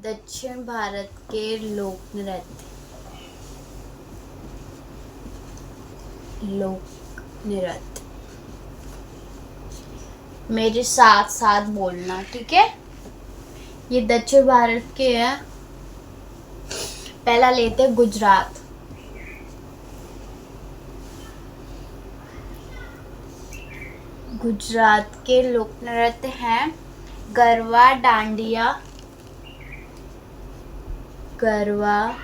दक्षिण भारत के लोक नृत्य। मेरे साथ साथ बोलना, ठीक है। ये दक्षिण भारत के हैं। पहला लेते हैं गुजरात। गुजरात के लोक नृत्य हैं गरबा, डांडिया, गरबा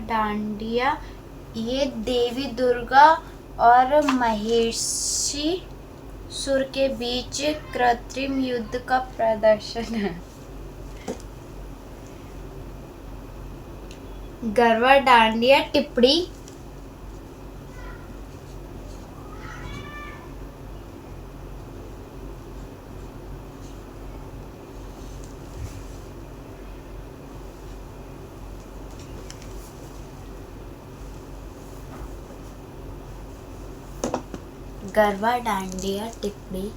डांडिया ये देवी दुर्गा और महिषासुर के बीच कृत्रिम युद्ध का प्रदर्शन है। गरबा डांडिया टिप्पणी, गरबा डांडिया टिप्पणी।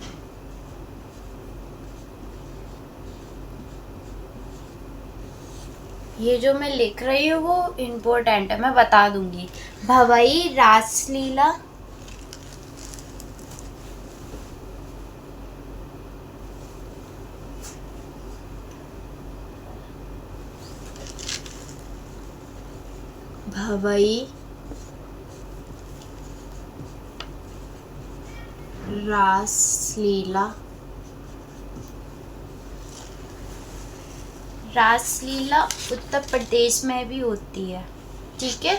ये जो मैं लिख रही हूँ वो इम्पोर्टेंट है, मैं बता दूंगी। भवई रासलीला, भवई रासलीला, रासलीला उत्तर प्रदेश में भी होती है, ठीक है,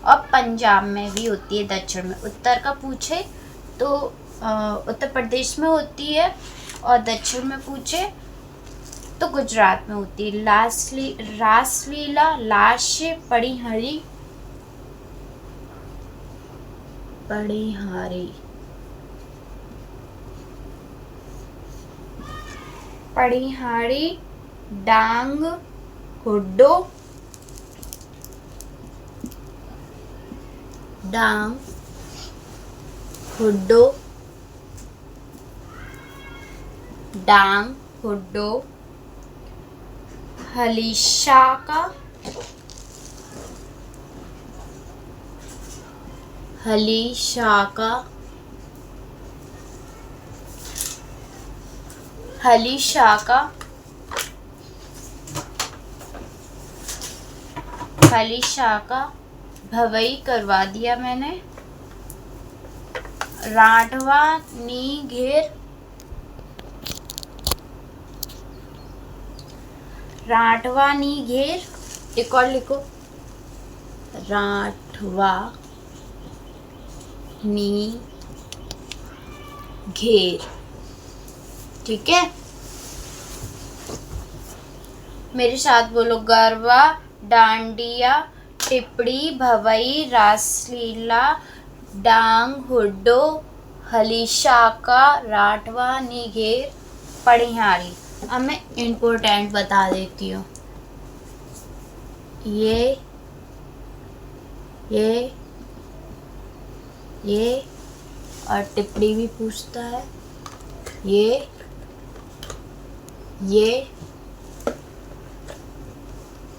और पंजाब में भी होती है। दक्षिण में, उत्तर का पूछे तो उत्तर प्रदेश में होती है, और दक्षिण में पूछे तो गुजरात में होती है। रासलीला लाश पड़ीहारी, पड़ीहारी डांग हुड्डो, डांग हुड्डो, हलीशाका, हलीशाका भवई करवा दिया मैंने। राठवा नी घेर, एक और लिखो, राठवा नी घेर, ठीक है। मेरे साथ बोलो, गरबा डांडिया टिप्पणी भवई रासलीला डांग हुड्डो हलीशाका राठवा निघेर पड़िहारी। अब मैं इम्पोर्टेंट बता देती हूँ। ये और टिप्पणी भी पूछता है। ये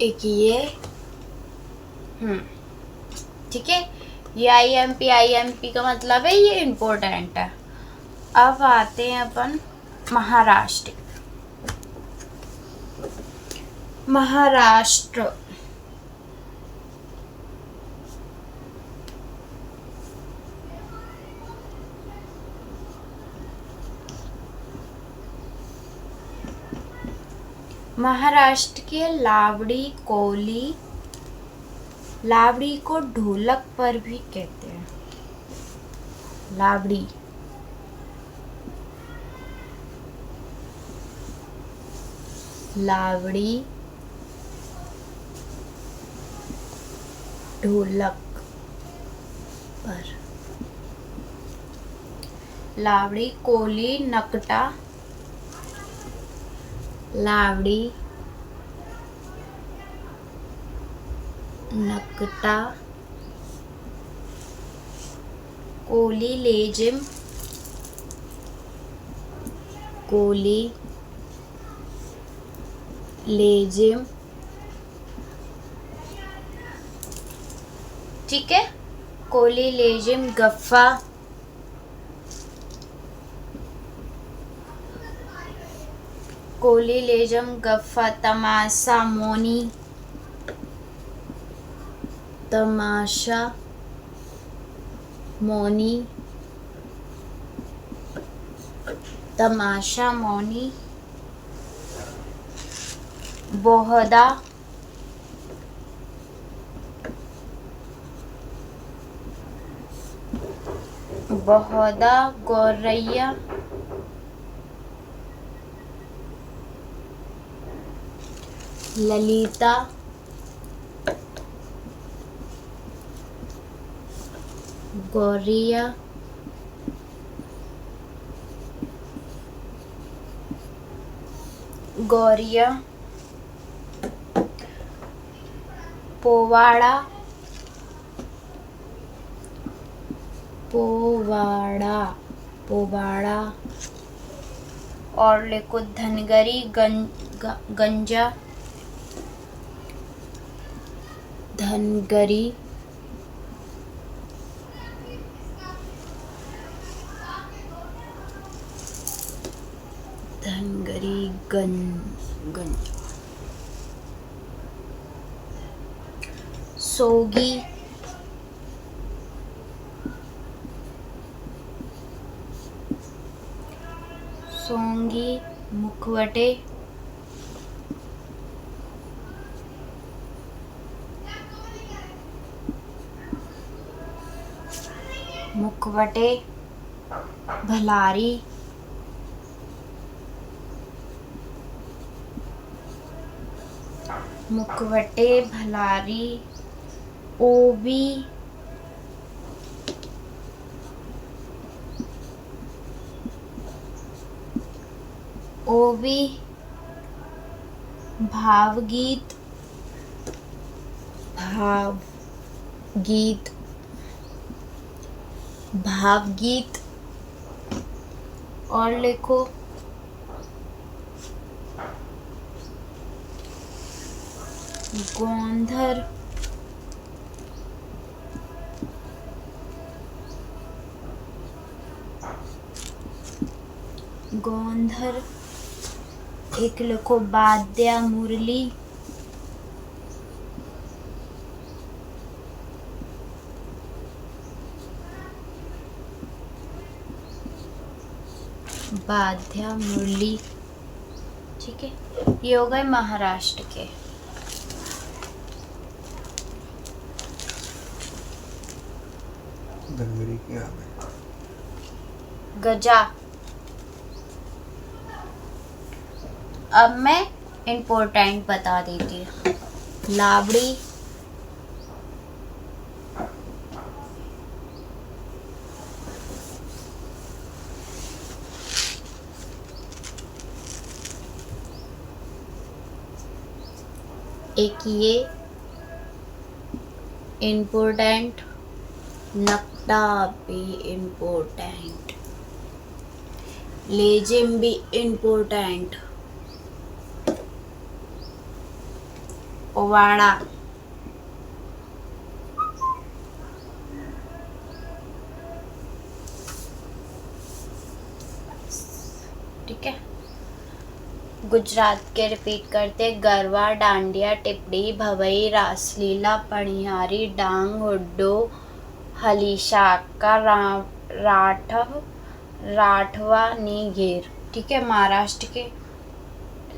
एक ये ठीक है। ये IMP का मतलब है ये इम्पोर्टेंट है। अब आते हैं अपन महाराष्ट्र। महाराष्ट्र के लावड़ी को ढोलक पर भी कहते हैं। लावड़ी ढोलक पर। लावड़ी कोली नकटा, लावड़ी नकटा, कोली लेजिम, कोली लेजिम, ठीक है। कोली लेजिम गफ्फा, कोली लेजिम गफ्फा, तमाशा मोनी, तमाशा मोनी, तमाशा मोनी, बोहदा, बोहदा गौरैया, ललिता, गौरिया, गौरिया, पोवाड़ा, पोवाड़ा, पोवाड़ा, और लिखो धनगरी गंजा, धनगरी, धनगरी गंज, सोगी, सोंगी, मुखवटे, मुखवटे, भलारी, मुखवटे, भलारी, ओवी, ओवी, भावगीत, भावगीत, भावगीत, और लिखो गोंधर, गोंधर, एक लिखो वाद्या मुरली, वाद्या मुरली, ठीक है। ये हो गए महाराष्ट्र के। धनगरी क्या है? गजा। अब मैं इम्पोर्टेंट बता देती हूँ। लावड़ी, एक ये इम्पोर्टेंट, नकटा भी इम्पोर्टेंट, लेजिम भी इम्पोर्टेंट, पोवाड़ा, ठीक है। गुजरात के रिपीट करते, गरबा, डांडिया, टिपड़ी, भवई, रासलीला, पणियारी, डांग, हुड्डो, हलीशाका, राठव, राठवा, नीघेर, ठीक है। महाराष्ट्र के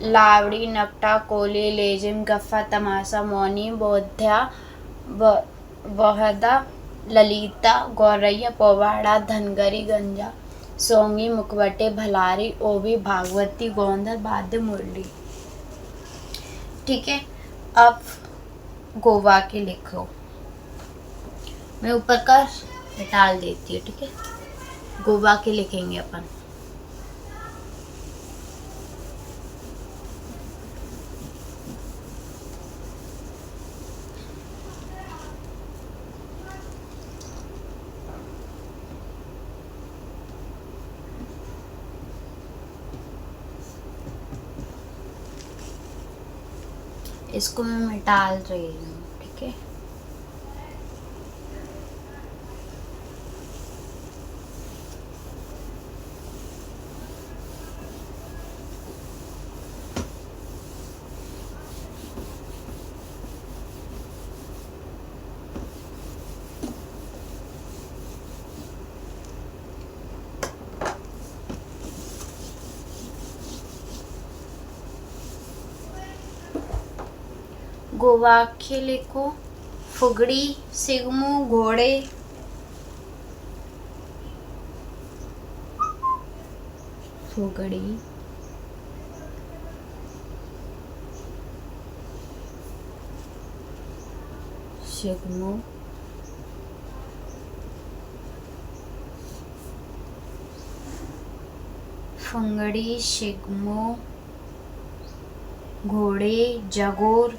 लावड़ी, नकटा, कोली, लेजिम, गफ्फा, तमाशा, मौनी, बोध्या, वहदा, ललिता, गौरैया, पोवाड़ा, धनगरी गंजा, सोंगी, मुखवटे, भलारी, ओवी, भागवती, गोंधर, वाद्य मुरली, ठीक है। अब गोवा के लिखो, मैं ऊपर का डाल देती हूँ, ठीक है। गोवा के लिखेंगे अपन। इसको मैं डाल रही हूँ, ठीक है। गोवा के लिखो, फुगड़ी सिगमू घोड़े, फुगड़ी सिगमू फुंगड़ी शिगमो घोड़े जगोर,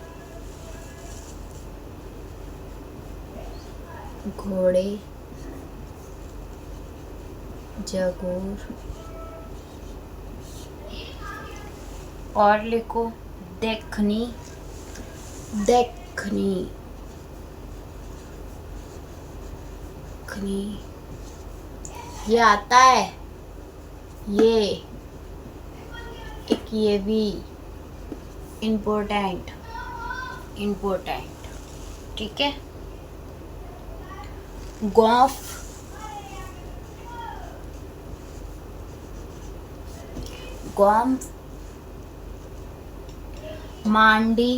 घोड़े जगोर। और लिखो देखनी, देखनी, देखनी। ये आता है, ये एक, ये भी इम्पोर्टेंट, इम्पोर्टेंट, ठीक है। गौफ, गौम्फ, मांडी,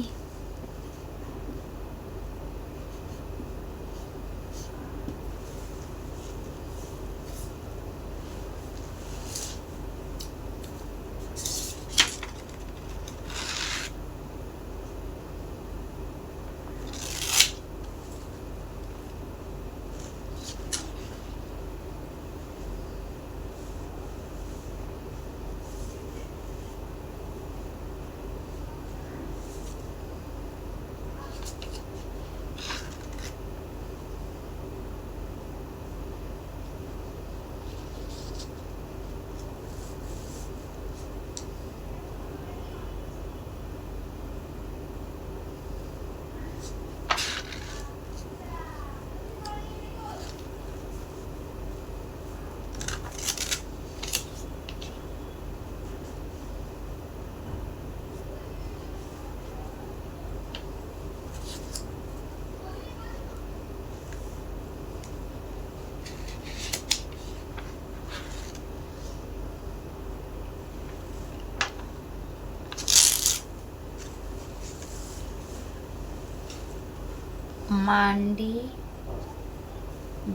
मांडी,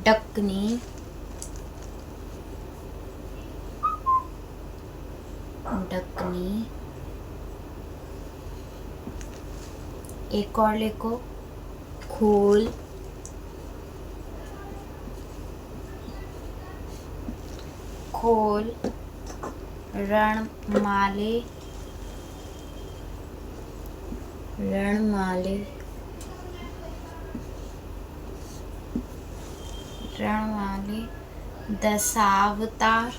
डकनी, डकनी। एक और लिखो खोल, खोल, रणमाले, रणमाले, रणमाले। दशावतार,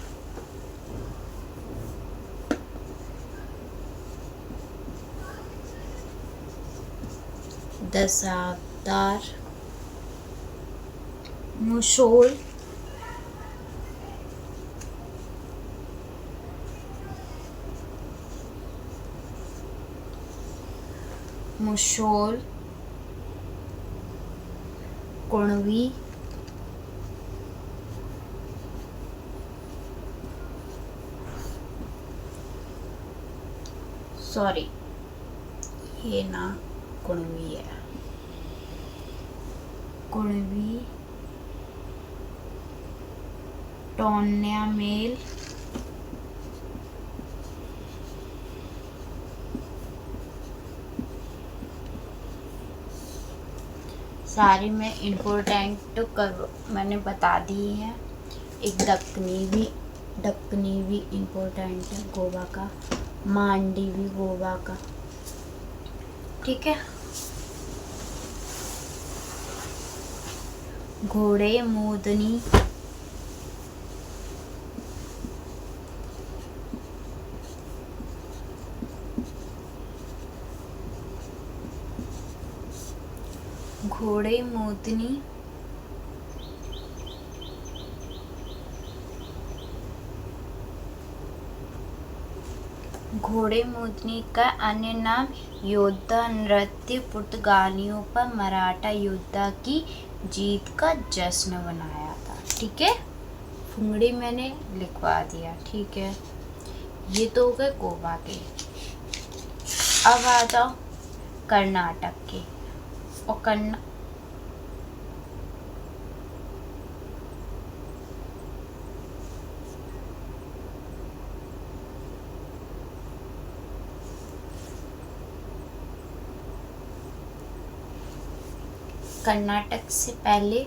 दशावतार। मुशोल, मुशोल। कुणवी, सॉरी ये ना कुणवी है, कुणवी। टोन्या मेल, सारी में इम्पोर्टेंट कर मैंने बता दी है। एक दक्कनी भी इम्पोर्टेंट है गोवा का, मांडी भी गोवा का, ठीक है। घोड़े मोदनी, घोड़े मोदनी घोड़े मोदनी का अन्य नाम योद्धा नृत्य पुर्तगालियों पर मराठा योद्धा की जीत का जश्न मनाया था। ठीक है, फुंगड़ी मैंने लिखवा दिया। ठीक है, ये तो हो गए गोवा के। अब आ जाओ कर्नाटक के। और कर्नाटक से पहले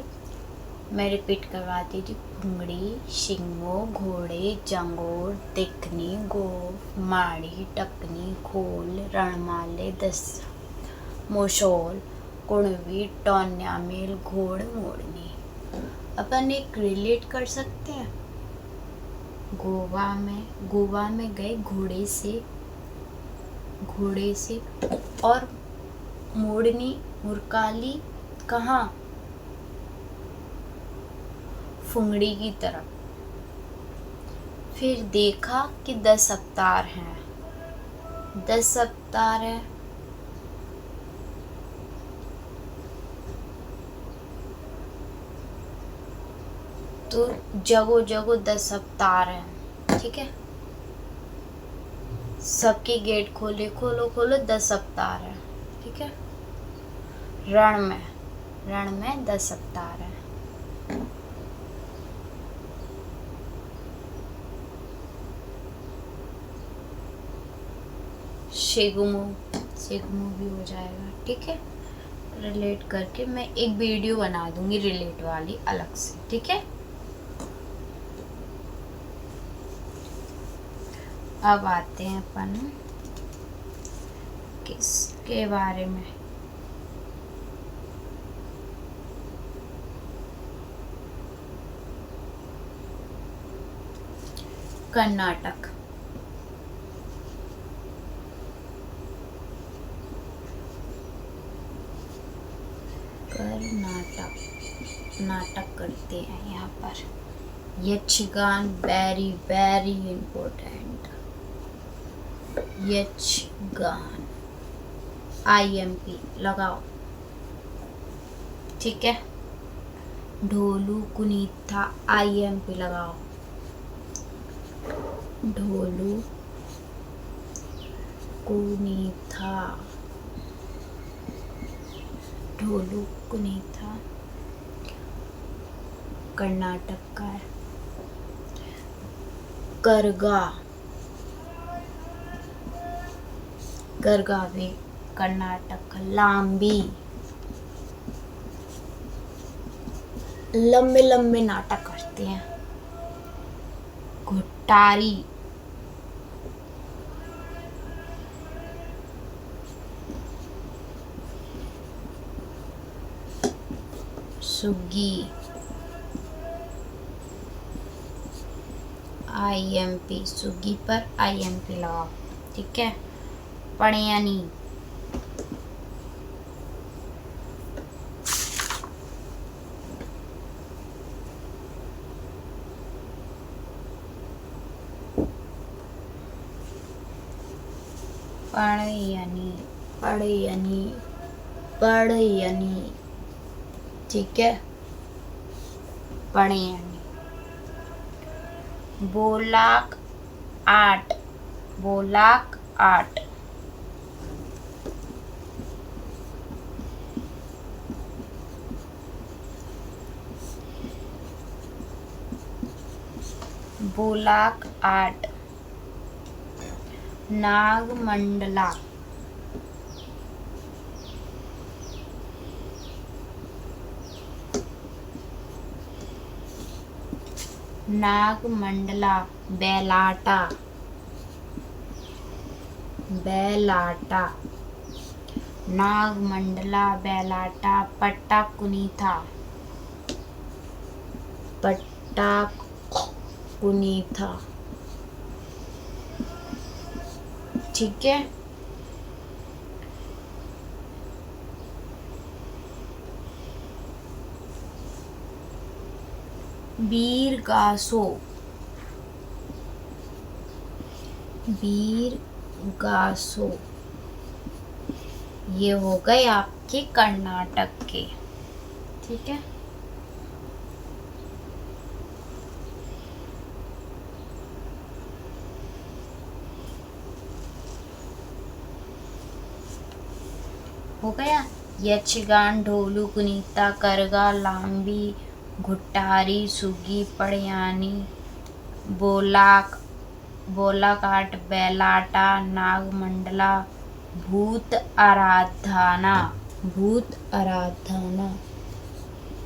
मैं रिपीट करवाती थी। फुंगड़ी, शिंगो, घोड़े, जंगोर, दिखनी, गोफ, माड़ी, टकनी, खोल, रणमाले, दस, मोशोल, कुणवी, टोन्यामेल, घोड़ मोड़नी। अपन एक रिलेट कर सकते हैं। गोवा में गए घोड़े से और मोड़नी मुरकाली कहाँ? फुंगड़ी की तरफ। फिर देखा कि 10 अवतार हैं। 10 अवतार है तो जगो जगो 10 अवतार हैं। ठीक है, सबके गेट खोलो 10 अवतार है। ठीक है, रण में 10 अवतार है। शेगुमो भी हो जाएगा। ठीक है, रिलेट करके मैं एक वीडियो बना दूंगी रिलेट वाली अलग से। ठीक है, अब आते हैं अपन किसके बारे में। कर्नाटक। नाटक करते हैं यहाँ पर। Yakshagana very very important. Yakshagana IMP लगाओ। ठीक है, ढोलू कुनीथा IMP लगाओ। ढोलू कुनीथा कर्नाटक का है। गरगा भी कर्नाटक का। लांबी लंबे नाटक करते हैं। घुट्टारी सुगी IMP। सुगी पर IMP लगाओ। ठीक है, पणियानी पड़यनी। ठीक है, पड़यनी। बोलाक आट बोलाक आट। नागमंडला बेलाटा नागमंडला बेलाटा। पट्टा कुनीथा ठीक है, बीरगासो, बीरगासो, ये हो गए आपके कर्नाटक के। ठीक है, हो गया। यक्षगान, ढोलू, कुनीता, करगा, लांबी, घुट्टारी, सुगी, पड़यानी, बोलाक, बोलाकाट, बैलाटा, नागमंडला, भूत आराधना, भूत आराधना,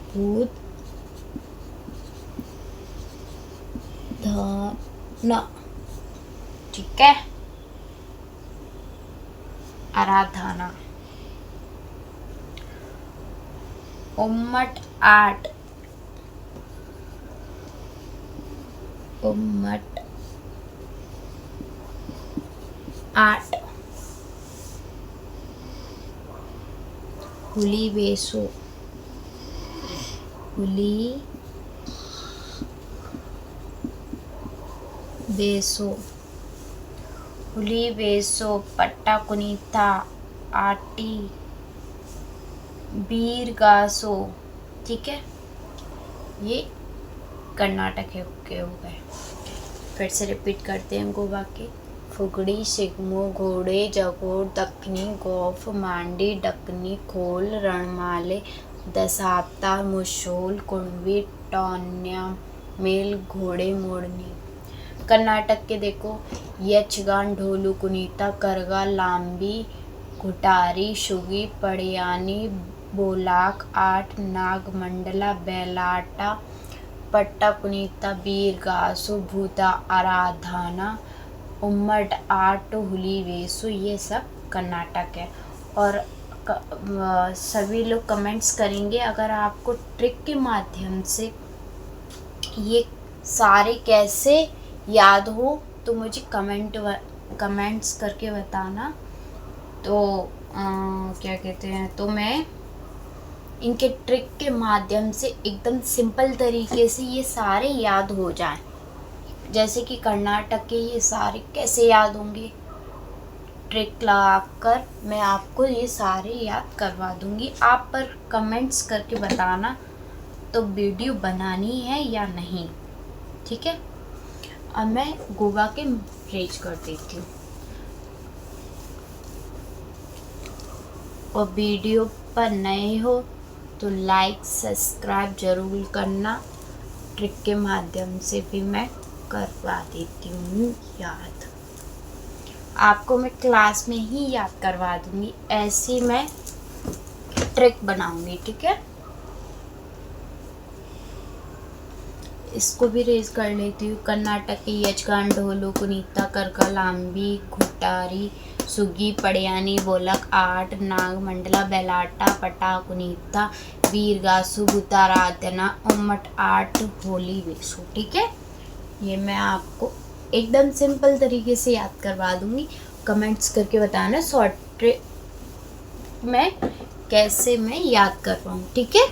भूत धाना। ठीक है, आराधना। उम्मट आट, उम्मट आट, हुली बेसो, हुली बेसो, हुली बेसो, पट्टा कुनीता, आटी, बीरगासो। ठीक है, ये कर्नाटक के हो गए। फिर से रिपीट करते हैं गोवा के। फुगड़ी, सिगमो, घोड़े, जगोर, दक्कनी, गोफ, मांडी, डकनी, खोल, रणमाले, दशावतार, मुशोल, कुणबी, टौन्या, मेल, घोड़े, मोड़नी। कर्नाटक के देखो, यक्षगान, ढोलू, कुनीता, करगा, लांबी, घुटारी, शुगी, पड़यानी, बोलाक, आठ, नागमंडला, बैलाटा, पट्टा कुनीता, बीरगासो, भूता आराधना, उम्मट आट, हुली वेसु, ये सब कर्नाटक है। और सभी लोग कमेंट्स करेंगे अगर आपको ट्रिक के माध्यम से ये सारे कैसे याद हो, तो मुझे कमेंट्स करके बताना। तो क्या कहते हैं, तो मैं इनके ट्रिक के माध्यम से एकदम सिंपल तरीके से ये सारे याद हो जाएं। जैसे कि कर्नाटक के ये सारे कैसे याद होंगे, ट्रिक लगाकर मैं आपको ये सारे याद करवा दूंगी। आप पर कमेंट्स करके बताना तो वीडियो बनानी है या नहीं। ठीक है, अब मैं गोवा के रेज कर देती हूँ। और वीडियो पर नए हो तो लाइक सब्सक्राइब ज़रूर करना। ट्रिक के माध्यम से भी मैं करवा देती हूँ याद, आपको मैं क्लास में ही याद करवा दूँगी। ऐसी मैं ट्रिक बनाऊँगी। ठीक है, इसको भी रेज कर लेती हूँ। कर्नाटक के यक्षगान, ढोलू, कुनीता, करका, लांबी, घुटारी, सुगी, पड़यानी, बोलक, आट, नागमंडला, बैलाटा, पटा कुनीता, बीरगासु, भूताराधना, उम्मट आट, होली वेसु। ठीक है, ये मैं आपको एकदम सिंपल तरीके से याद करवा दूंगी। कमेंट्स करके बताना शॉर्ट ट्रिक में कैसे मैं याद कर पाऊँ। ठीक है,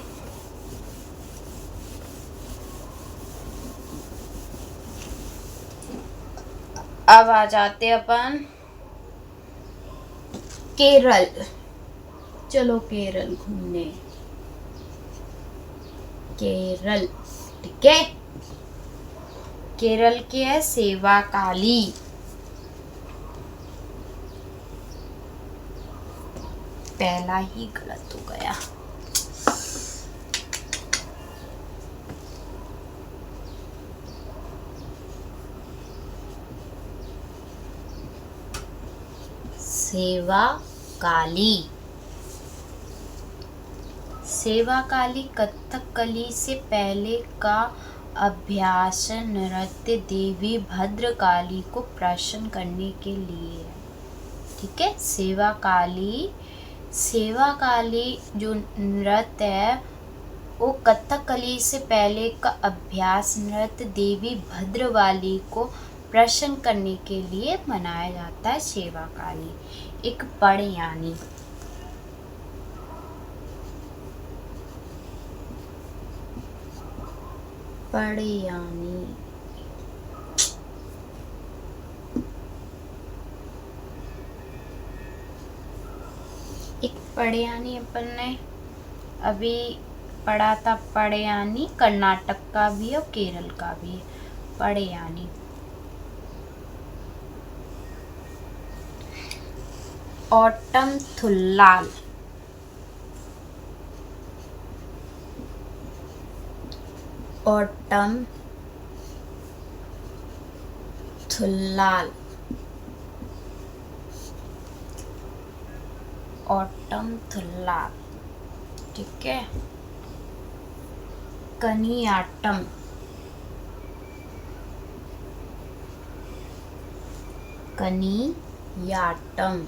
अब आ जाते अपन केरल। चलो केरल घूमने, केरल। ठीक है, केरल की है सेवा काली। पहला ही गलत हो गया। सेवा काली, सेवा काली कथकली से पहले का अभ्यास नृत्य देवी भद्रकाली को प्रसन्न करने के लिए। ठीक है, सेवा काली जो नृत्य है वो कथकली से पहले का अभ्यास नृत्य देवी भद्रकाली को प्रसन्न करने के लिए मनाया जाता है। सेवा काली एक पड़यानी। पड़यानी, एक पड़यानी अपन ने अभी पढ़ा था। पड़यानी कर्नाटक का भी है और केरल का भी है। पड़यानी। ऑटम थुल्लाल, ऑटम थुल्लाल, ऑटम थुल्लाल, ठीक है। कनियाटम, कनियाटम,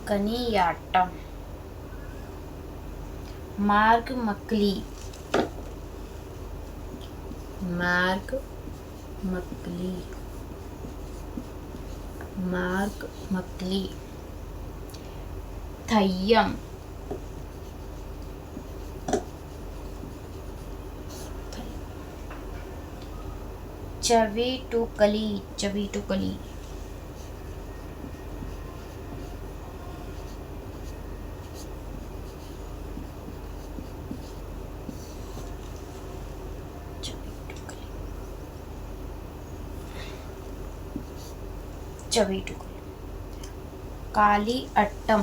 कनियाटम। मार्ग मकली, मार्ग मकली, मार्ग मकली। थय्यम, चवेटुकली, चवेटुकली, चवेटुकली। काली अट्टम,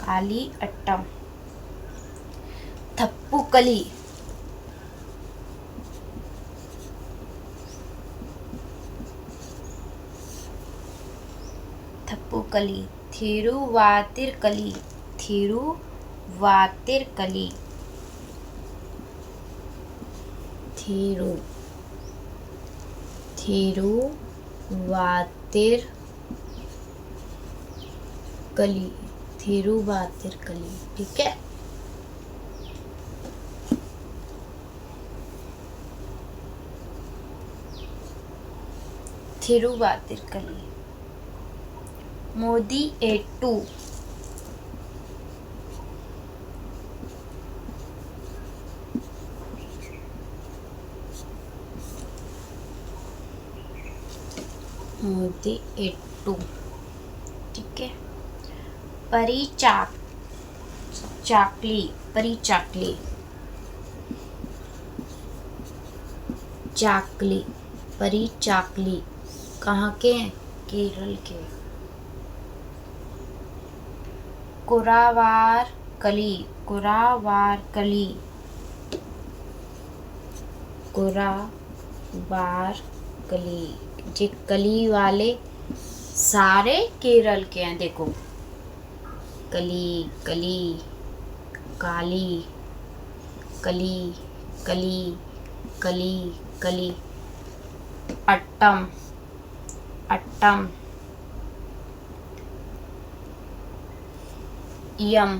काली अट्टम। थप्पुकली, थप्पुकली। थिरुवातिरकली, थिरुवातिरकली, थिरु, थिरुवातिरकली, थिरुवातिरकली, ठीक है। थिरुवातिरकली। मोदी एट्टू, मोदी एट्टू, ठीक है। परिचाक, चाकली, परिचाकली, चाकली, परिचाकली। कहाँ के हैं? केरल के। कुरावार कली, कुरावार कली, कुरावार कली। जे कली वाले सारे केरल के हैं। देखो, कली, कली, काली, कली, कली, कली, कली। अट्टम, अट्टम। यम,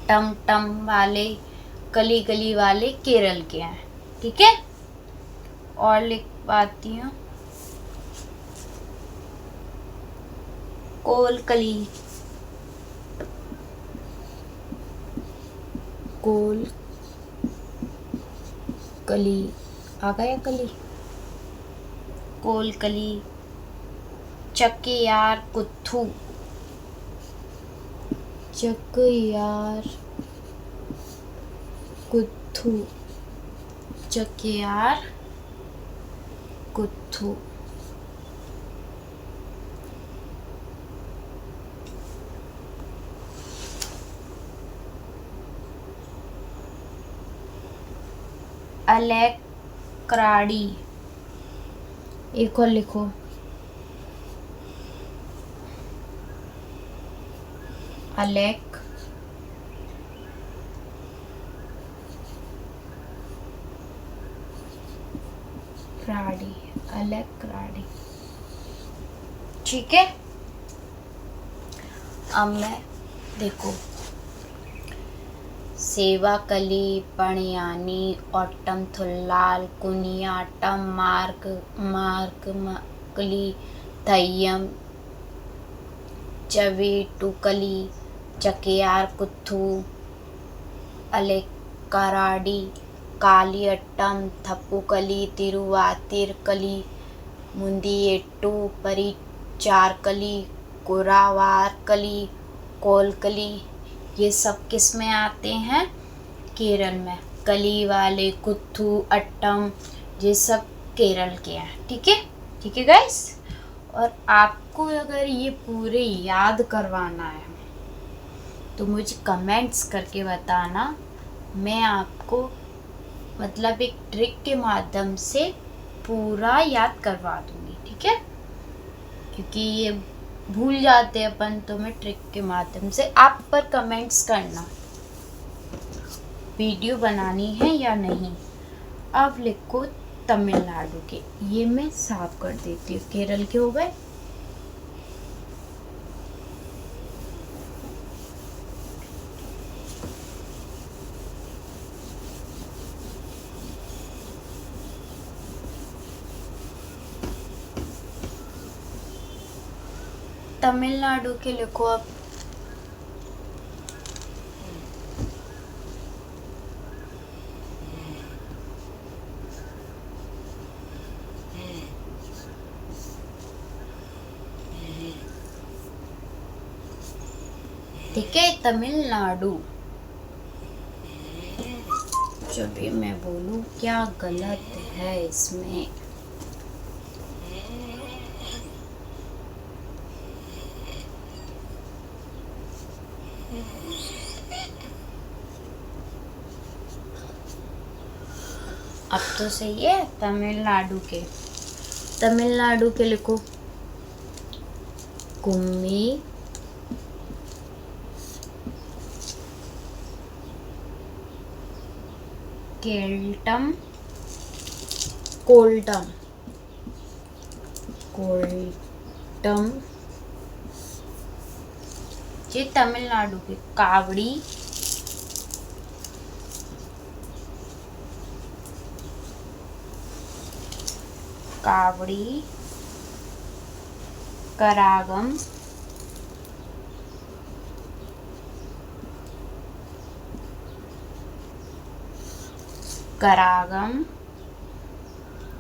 टम टम वाले, कली कली वाले केरल के हैं, ठीक है। और लिख पाती हूँ। कोलकली, कोल कली, आ गया कली। कोलकली। चकियार कुथू, चकियार कुथू, चकियार कुथू। अलेक्राडी, एक और लिखो। अलेक राडी, अलेक्राडी, ठीक है। अब मैं देखो, सेवाकली पणयानी ओट्टम थुल्लाल कुनियाट्टम मार्कमकली थय्यम चवेटुकली चकेयार कुथु अलेक्काराडी कालियट्टम थप्पुकली तिरुवातिरकली मुंदियेट्टू परिचारकली कुरावारकली कोलकली। ये सब किस में आते हैं? केरल में। कली वाले कुथु अट्टम ये सब केरल के हैं। ठीक है गाइस। और आपको अगर ये पूरे याद करवाना है तो मुझे कमेंट्स करके बताना, मैं आपको मतलब एक ट्रिक के माध्यम से पूरा याद करवा दूंगी। ठीक है, क्योंकि ये भूल जाते अपन, तो मैं ट्रिक के माध्यम से आप पर कमेंट्स करना वीडियो बनानी है या नहीं। अब लिखो तमिलनाडु के, ये मैं साफ कर देती हूँ। केरल के हो गए। तमिलनाडु के लिखो अब। ठीक है, तमिलनाडु। चलिए मैं बोलूं क्या गलत है इसमें। अब तो सही है। तमिलनाडु के लिखो कुम्मी केल्टम कोल्टम ये तमिलनाडु के। कावड़ी करागम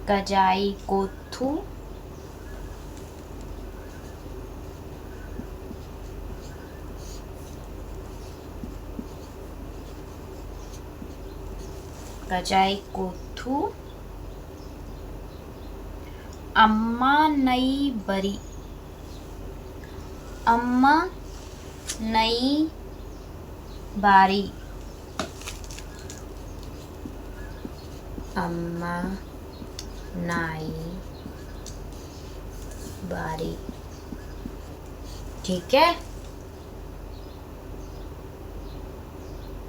कजाई कोथू अम्मा नई बरी ठीक है।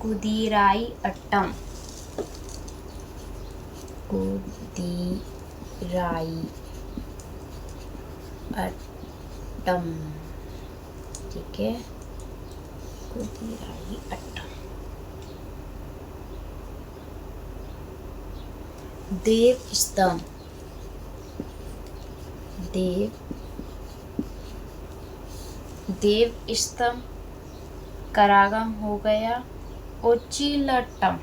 कुदीराई अट्टम ठीक है, कुदीराई अट्टम। देव स्तंभ करागम हो गया। ओचिलट्टम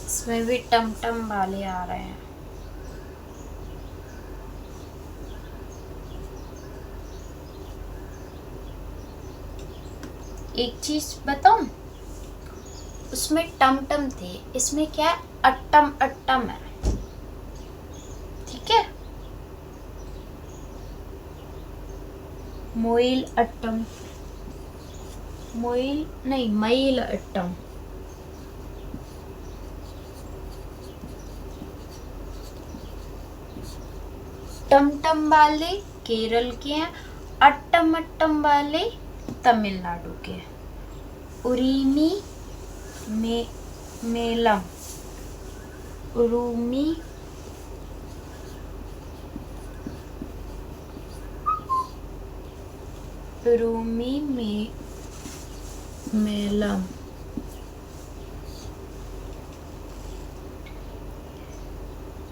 इसमें भी टमटम वाले आ रहे हैं। एक चीज बताऊं, उसमें टमटम थे, इसमें क्या है, अट्टम है। ठीक है, मोइल अट्टम मईल अट्टम। टमटम वाले केरल के हैं, अट्टम वाले तमिलनाडु के हैं। उरीमी मेलम उरुमी मेलम,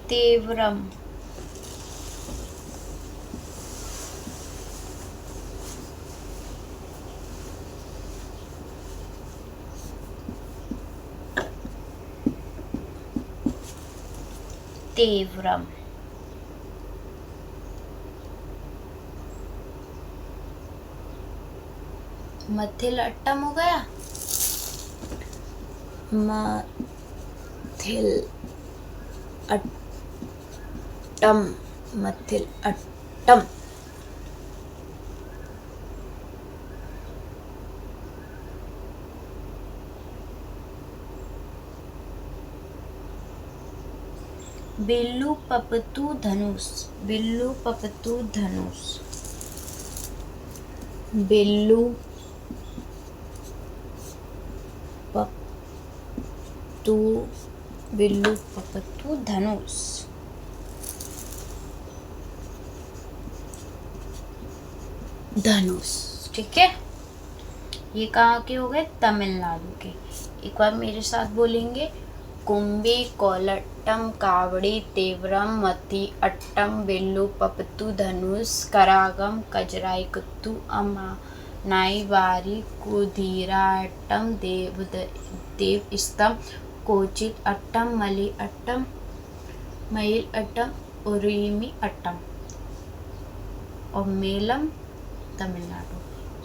तेवरम, तेवरम। मथिल अट्टम हो गया, मथिल अट्टम, मथिल अट्टम। बिल्लू पपतू धनुष, बिल्लू पपतू धनुष, बिल्लू पपतू, बिल्लू पपतू धनुष। धनुष, ठीक है। ये कहाँ के हो गए? तमिलनाडु के। एक बार मेरे साथ बोलेंगे, कुंबी कोलट्टम कावड़ी तेवरम मथी अट्टम बिल्लू पपतू धनुष करागम कजराई कुत्तू अमानाई वारी कुधीराट्टम देव स्तंभ कोचित अट्टम मली अट्टम मईल अट्टम उरीमी अट्टम और मेलम तमिलनाडु।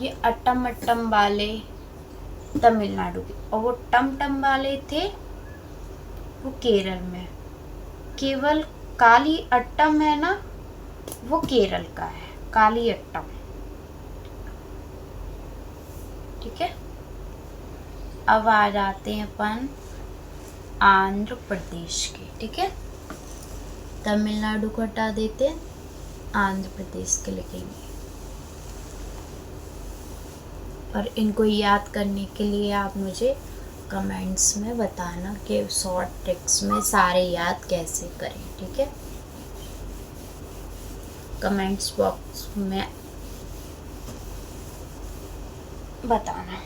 ये अट्टम अट्टम वाले तमिलनाडु के, और वो टम टम वाले थे वो केरल में। केवल काली अट्टम है ना, वो केरल का है, काली अट्टम, ठीक है। अब आ जाते हैं अपन आंध्र प्रदेश के, ठीक है। तमिलनाडु को हटा देते हैं, आंध्र प्रदेश के लिखेंगे। और इनको याद करने के लिए आप मुझे कमेंट्स में बताना कि शॉर्ट ट्रिक्स में सारे याद कैसे करें, ठीक है। कमेंट्स बॉक्स में बताना।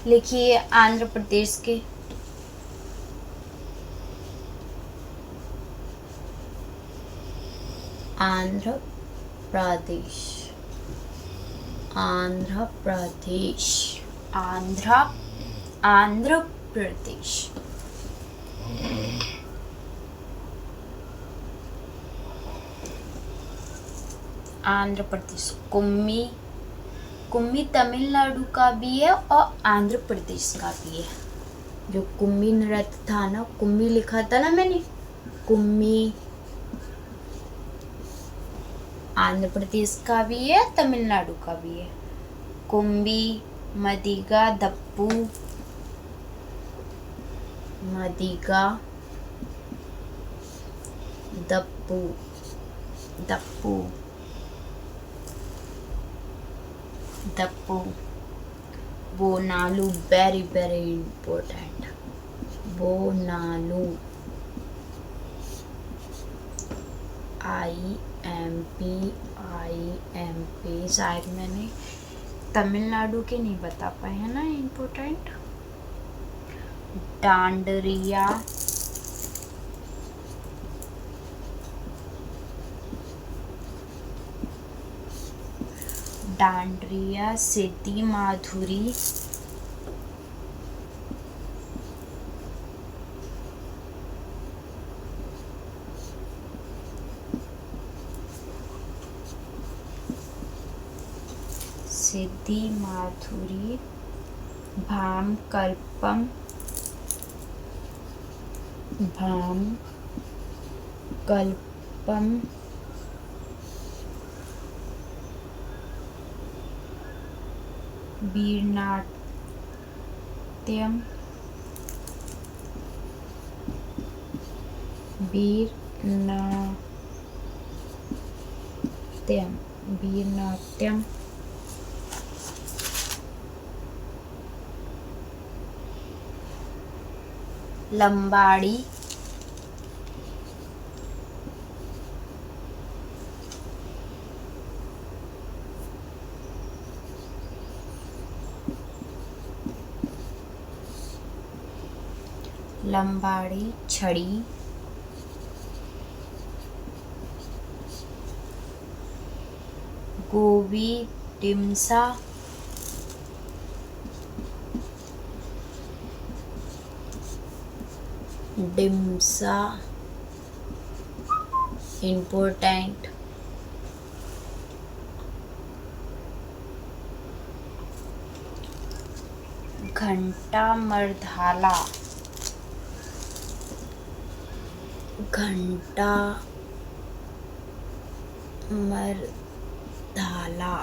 लिखिए आंध्र प्रदेश के आंध्र प्रदेश, आंध्र प्रदेश, आंध्र प्रदेश। आंध्र प्रदेश। कुम्मी, कुम्मी तमिलनाडु का भी है और आंध्र प्रदेश का भी है। जो कुम्मी नृत्य था ना, कुम्मी लिखा था ना मैंने, कुम्मी आंध्र प्रदेश का भी है, तमिलनाडु का भी है। Kumbi, Madiga Dappu, Madiga Dappu, Dappu, Dappu. Bonalu, very very important, Bonalu, IMP, शायद मैंने तमिलनाडु के नहीं बता पाए है ना, इम्पोर्टेंट। डांडरिया, डांडरिया, सिद्धि माधुरी, सिद्धि माधुरी, भाम कल्पम, भाम कल्पम, वीरनाट्यम, वीरनाट्यम, वीरनाट्यम। लंबाड़ी, लंबाड़ी छड़ी, गोबी डिमसा, डिमसा इम्पोर्टेंट, घंटा मरधाला, घंटा मरधाला,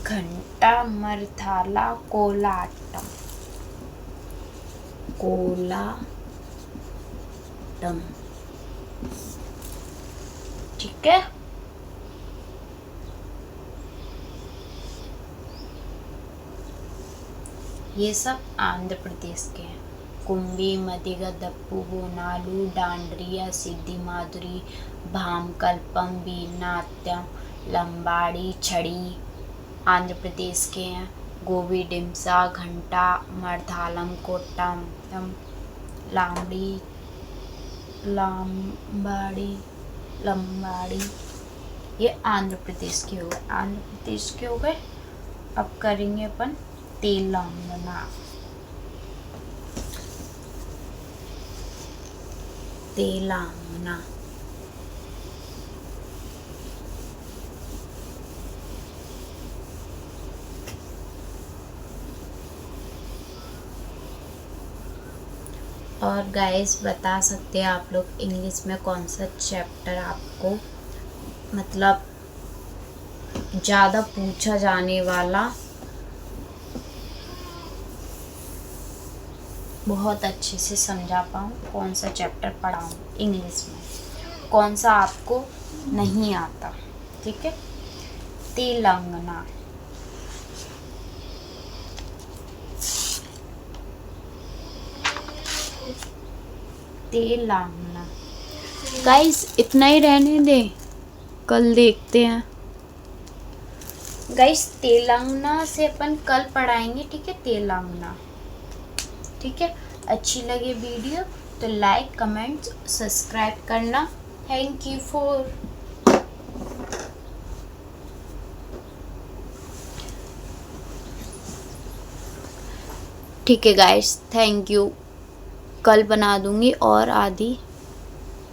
घंटा मरधाला कोलाटम, कोलाटम। ठीक है। ये सब आंध्र प्रदेश के हैं। कुंभी, मदिगा, दप्पू, बोनालू, डांडरिया, सिद्धि माधुरी, भामकल्पम, वीरनाट्यम, लंबाड़ी छड़ी आंध्र प्रदेश के हैं। गोबी डिमसा, घंटा मरधालम, कोट्टायम, लंबाड़ी ये आंध्र प्रदेश के हो गए। आंध्र प्रदेश के हो गए। अब करेंगे अपन तेलंगाना। तेलंगाना और गाइस बता सकते हैं आप लोग इंग्लिश में कौन सा चैप्टर आपको मतलब ज़्यादा पूछा जाने वाला, बहुत अच्छे से समझा पाऊँ, कौन सा चैप्टर पढ़ाऊँ इंग्लिश में, कौन सा आपको नहीं आता। ठीक है। तेलंगाना, तेलंगाना। गाइस इतना ही रहने दे, कल देखते हैं। गाइस तेलंगाना से अपन कल पढ़ाएंगे। ठीक है। तेलंगाना। ठीक है। अच्छी लगे वीडियो तो लाइक कमेंट सब्सक्राइब करना। Thank you for. ठीक है गाइस, थैंक यू। कल बना दूंगी और आधी